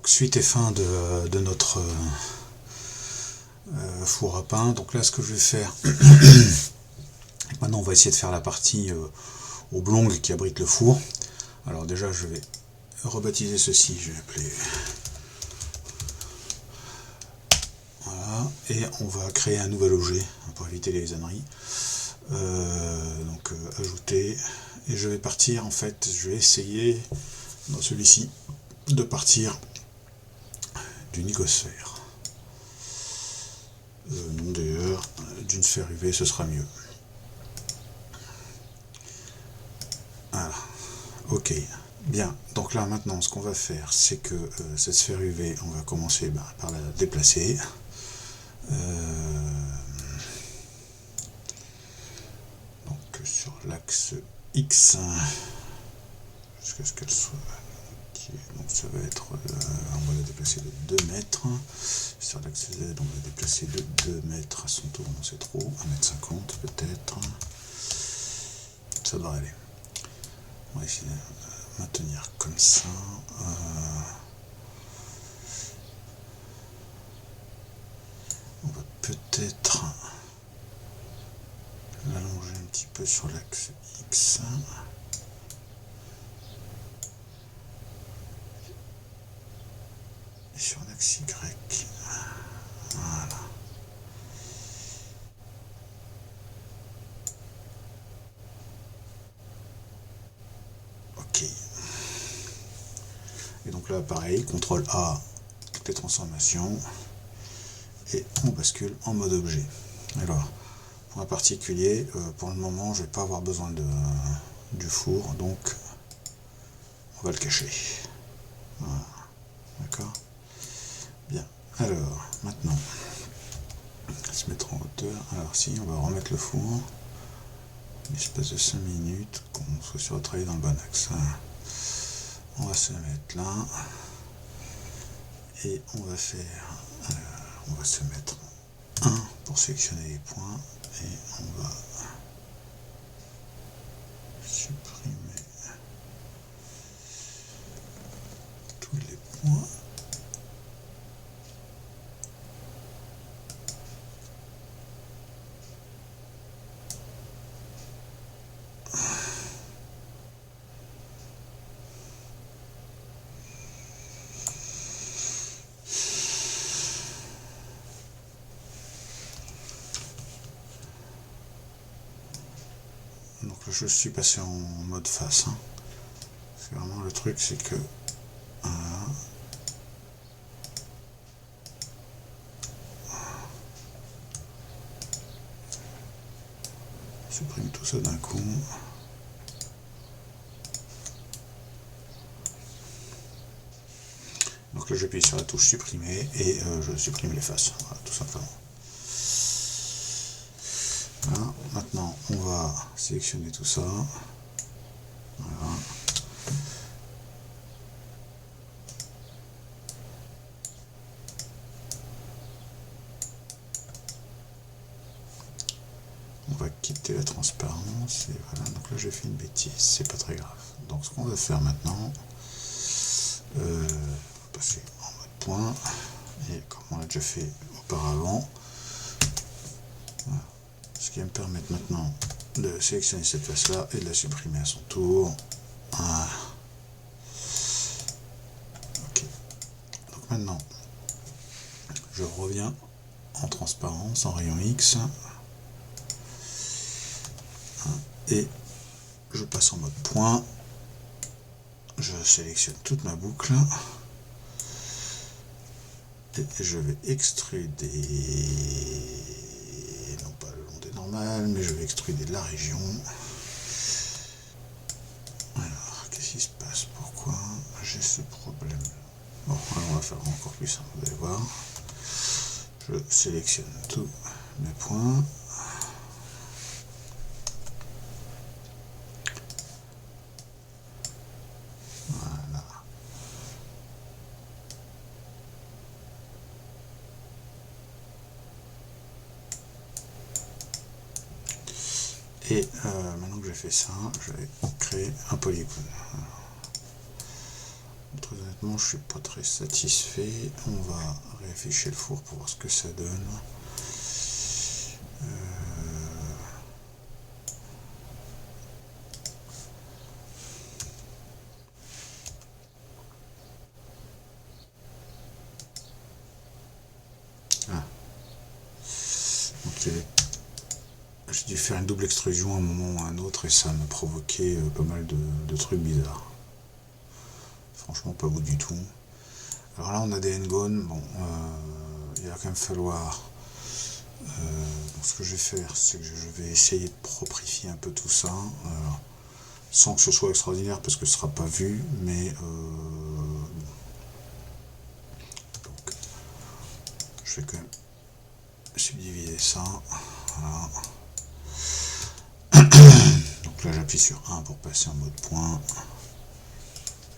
suite et fin de notre four à pain. Donc là, ce que je vais faire, maintenant on va essayer de faire la partie oblongue qui abrite le four. Alors déjà, je vais rebaptiser ceci, je vais appeler... Voilà, et on va créer un nouvel objet pour éviter les âneries. Donc ajouter, et je vais partir, en fait, je vais essayer dans celui-ci de partir d'une icosphère. Non d'ailleurs, d'une sphère UV ce sera mieux. Voilà, ok. Bien, donc là maintenant ce qu'on va faire, c'est que cette sphère UV, on va commencer par la déplacer. Donc sur l'axe X, jusqu'à ce qu'elle soit... Donc ça va être, on va la déplacer de 2 mètres. Sur l'axe Z, on va déplacer de 2 mètres à son tour, non c'est trop, 1,50 m peut-être. Ça devrait aller. On va essayer de maintenir comme ça. On va peut-être l'allonger un petit peu sur l'axe X. Et sur l'axe Y. Voilà. Ok. Et donc là, pareil, CTRL A, toutes les transformations. Et on bascule en mode objet. Alors, pour un particulier, pour le moment, je ne vais pas avoir besoin du four, donc on va le cacher. Voilà. D'accord ? Bien. Alors, maintenant, on va se mettre en hauteur. Alors, si, on va remettre le four. L'espace de 5 minutes, qu'on soit sûr de travailler dans le bon axe. On va se mettre là. Et on va faire... on va se mettre 1 pour sélectionner les points. Et on va supprimer tous les points. Donc là, je suis passé en mode face. C'est vraiment le truc, c'est que voilà. On supprime tout ça d'un coup. Donc là, j'appuie sur la touche supprimer et je supprime les faces, voilà, tout simplement. Voilà. Maintenant, on va sélectionner tout ça. Voilà. On va quitter la transparence et voilà. Donc là, j'ai fait une bêtise, c'est pas très grave. Donc ce qu'on va faire maintenant, on va passer en mode point et comme on l'a déjà fait auparavant. Voilà. Ce qui va me permettre maintenant de sélectionner cette face là et de la supprimer à son tour. Voilà. Ok. Donc maintenant, je reviens en transparence, en rayon X. Et je passe en mode point. Je sélectionne toute ma boucle. Et je vais extruder, non pas le long des normales, mais je vais extruder de la région. Alors, qu'est-ce qui se passe? Pourquoi j'ai ce problème? Bon, alors on va faire encore plus simple, vous allez voir. Je sélectionne tous mes points. Voilà. Et maintenant que j'ai fait ça, je vais créer un polygone. Alors, honnêtement, je suis pas très satisfait. On va réafficher le four pour voir ce que ça donne. Ah. Donc, j'ai dû faire une double extrusion à un moment ou à un autre et ça m'a provoqué pas mal de trucs bizarres. Franchement, pas beau du tout. Alors là, on a des N-Gone. Bon, il va quand même falloir. Donc ce que je vais faire, c'est que je vais essayer de proprifier un peu tout ça, sans que ce soit extraordinaire parce que ce sera pas vu, mais donc, je vais quand même subdiviser ça. Voilà. Donc là, j'appuie sur 1 pour passer en mode point.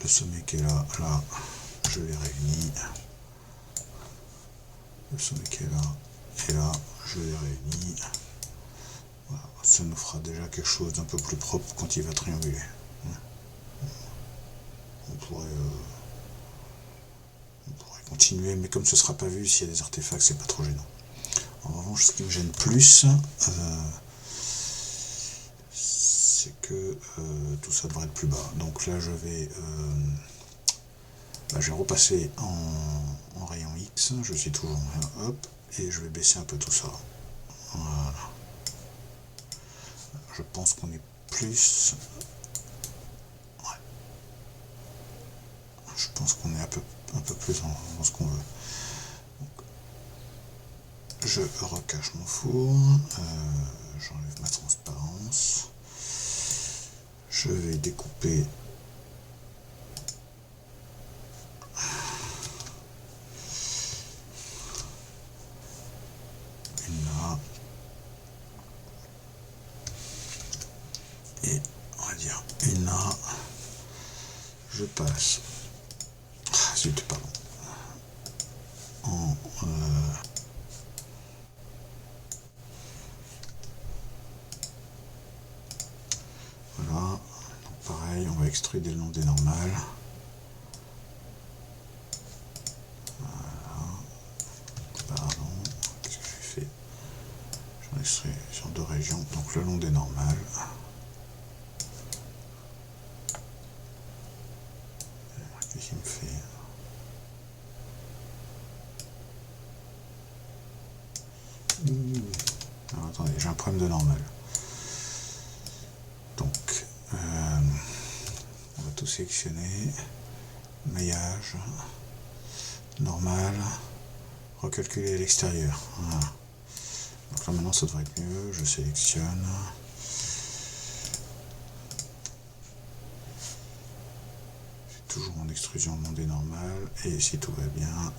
Le sommet qui est là, je les réunis. Le sommet qui est là, et là, je les réunis. Voilà. Ça nous fera déjà quelque chose d'un peu plus propre quand il va trianguler. On pourrait continuer, mais comme ce sera pas vu, s'il y a des artefacts, c'est pas trop gênant. En revanche, ce qui me gêne plus, c'est que tout ça devrait être plus bas. Donc là, je vais repasser en rayon X. Je suis toujours là, hop, et je vais baisser un peu tout ça. Voilà. Je pense qu'on est plus. Ouais. Je pense qu'on est un peu plus dans ce qu'on veut. Donc, je recache mon four. J'enlève ma transparence. Je vais découper une là. Et on va dire une là. Je passe. Ah, zut, pardon. En voilà. Donc pareil, on va extruder le long des normales. Voilà. Pardon. Qu'est-ce que j'ai fait? J'en extruis sur 2 régions. Donc le long des normales. Qu'est-ce qu'il me fait? Alors, attendez, j'ai un problème de normal. Donc, on va tout sélectionner. Maillage, normal, recalculer à l'extérieur. Voilà. Donc là maintenant ça devrait être mieux. Je sélectionne. C'est toujours en extrusion demandée normale. Et si tout va bien,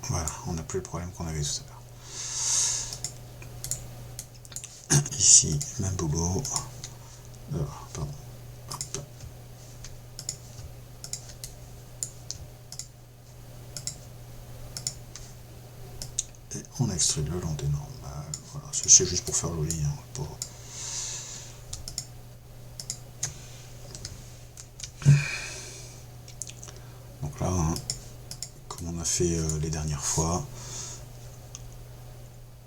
voilà, on n'a plus le problème qu'on avait tout à l'heure. Ici, même boulot. Pardon. Hop. Et on extrait le long des normales. Voilà, c'est juste pour faire joli. Hein, pour... Donc là, hein, comme on a fait les dernières fois,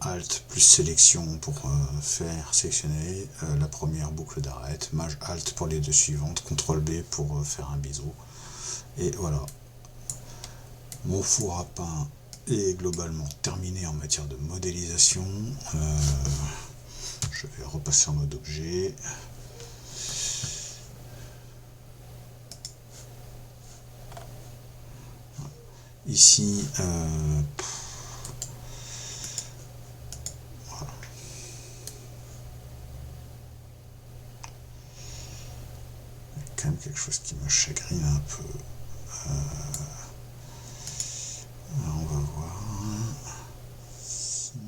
Alt plus sélection pour faire sélectionner la première boucle d'arrêt, Maj Alt pour les 2 suivantes, CTRL B pour faire un biseau. Et voilà, mon four à pain est globalement terminé en matière de modélisation. Je vais repasser en mode objet. Ici, voilà. Il y a quand même quelque chose qui me chagrine un peu. On va voir. Si on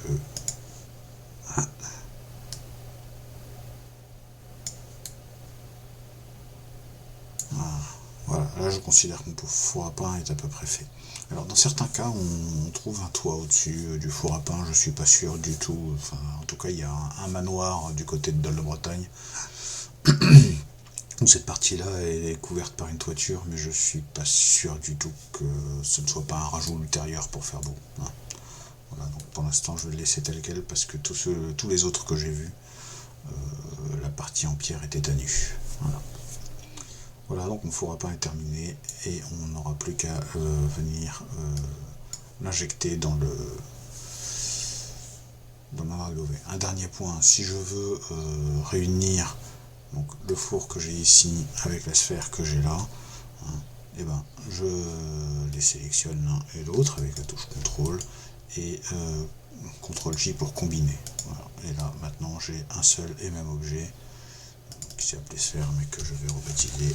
peut. Ah. Voilà, là je considère que mon four à pain est à peu près fait. Alors dans certains cas on trouve un toit au-dessus du four à pain, je suis pas sûr du tout, enfin en tout cas il y a un manoir du côté de Dole de Bretagne où cette partie-là est couverte par une toiture, mais je suis pas sûr du tout que ce ne soit pas un rajout ultérieur pour faire beau. Hein. Voilà, donc pour l'instant je vais le laisser tel quel parce que tous les autres que j'ai vus, la partie en pierre était à nu. Voilà. Voilà, donc mon four à pain est terminé et on n'aura plus qu'à venir l'injecter dans le Lové. Un dernier point, si je veux réunir donc, le four que j'ai ici avec la sphère que j'ai là, hein, et ben, je les sélectionne l'un et l'autre avec la touche CTRL et CTRL J pour combiner. Voilà. Et là maintenant j'ai un seul et même objet qui s'est appelé sphère mais que je vais rebaptiser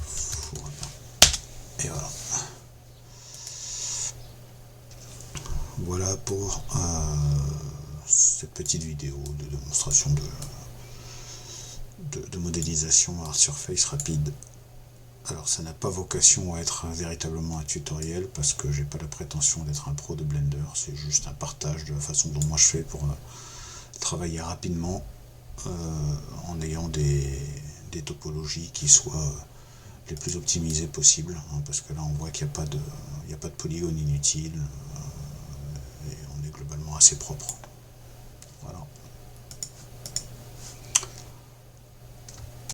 four à pain. Et voilà. Voilà pour cette petite vidéo de démonstration de modélisation Hard Surface rapide. Alors ça n'a pas vocation à être véritablement un tutoriel parce que j'ai pas la prétention d'être un pro de Blender, c'est juste un partage de la façon dont moi je fais pour travailler rapidement en ayant des topologies qui soient les plus optimisées possibles, hein, parce que là on voit qu'il n'y a pas de polygones inutiles et on est globalement assez propre. Voilà.